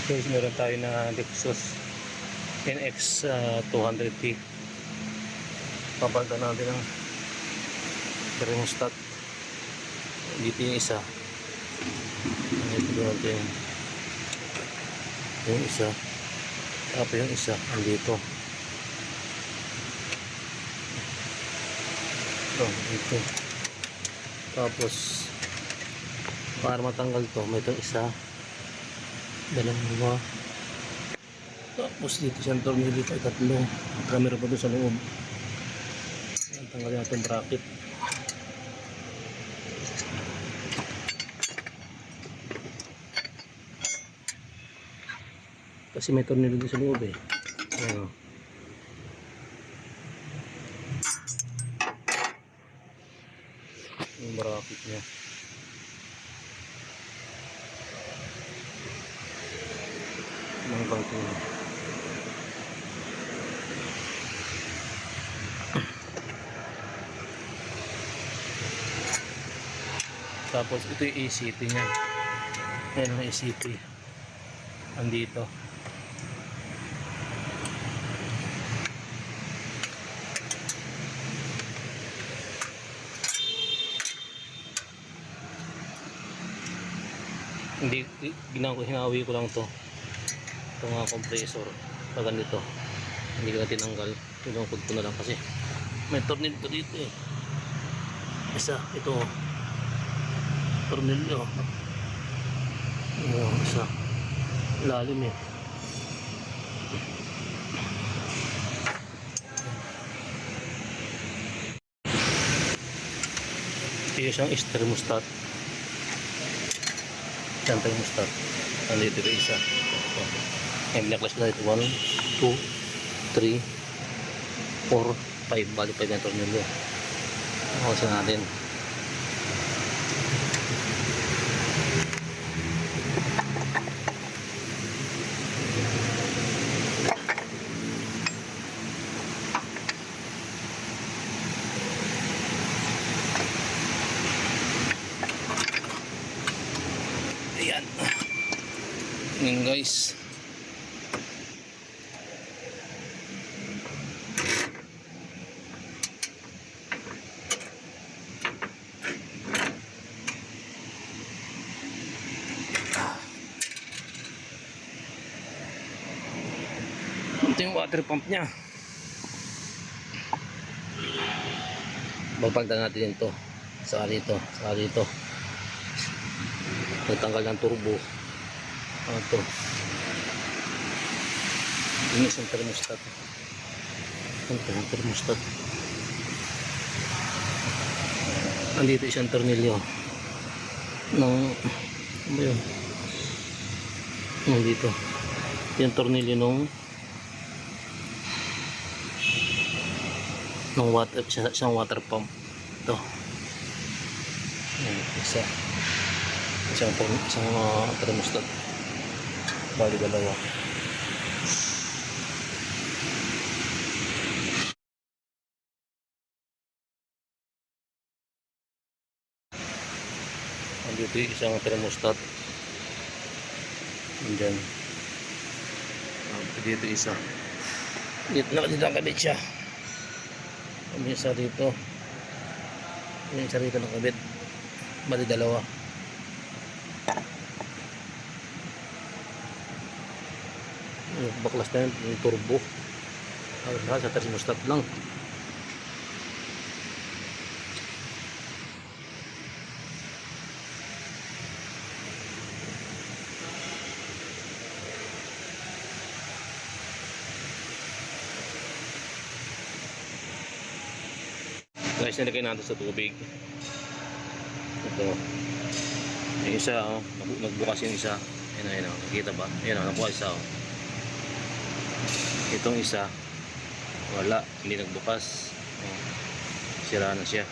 Guys, meron tayo na Lexus NX 200T. Papalitan natin ng thermostat. Dito yung isa. Dito natin yung isa. Tapos yung isa andito. Ito. Tapos para matanggal to, may itong isa, dalawa. Tapos dito siyang tornilyo pa, tatlo. Camera pa doon sa loob. Tanggalin natin bracket. Kasi may tornilyo doon sa loob eh. Ayan. Yung bracket niya. Mangkang ito. Tapos ito yung ACT niya. Ayan ang ACT. Andito. Hindi, hinawi ko lang to. Itong mga compressor. Pag ganito. Hindi ko na tinanggal. Tinungkod ko na lang kasi may tornilyo dito eh. Isa, ito. Tornilyo. Isa. Lalim eh. Ito yung isang thermostat. Isang thermostat. Nandito yung isa. May necklace na ito. 1, 2, 3, 4, 5. Bali 5 na tornilyo. Nakawasan natin. Ayan. Ayan guys. Ito yung water pump nya. Babagdan natin ito. Saka dito. Saka dito. Nagtanggal ng turbo. Ito. Ini isang thermostat. Ito yung thermostat. Nandito isang tornilyo. Ano yun? Nandito. Yung tornilyo ng water, isang water pump. Ito. Isa. Isang thermostat. Bali dalawa. Andito yung isang thermostat. Andyan. Dito isa. Dito nakabit siya. May isa dito. May isa dito nakabit. Bali dalawa. Baklas na yung turbo. Sa thermostat lang. Guys, nilagay natin sa tubig. Ito. Yung isa, oh, nagbukas yung isa. Ayun, oh, nakikita ba? Ayun, oh, nabukas isa, oh. Itong isa, wala, hindi nagbukas. Oh, sira na siya.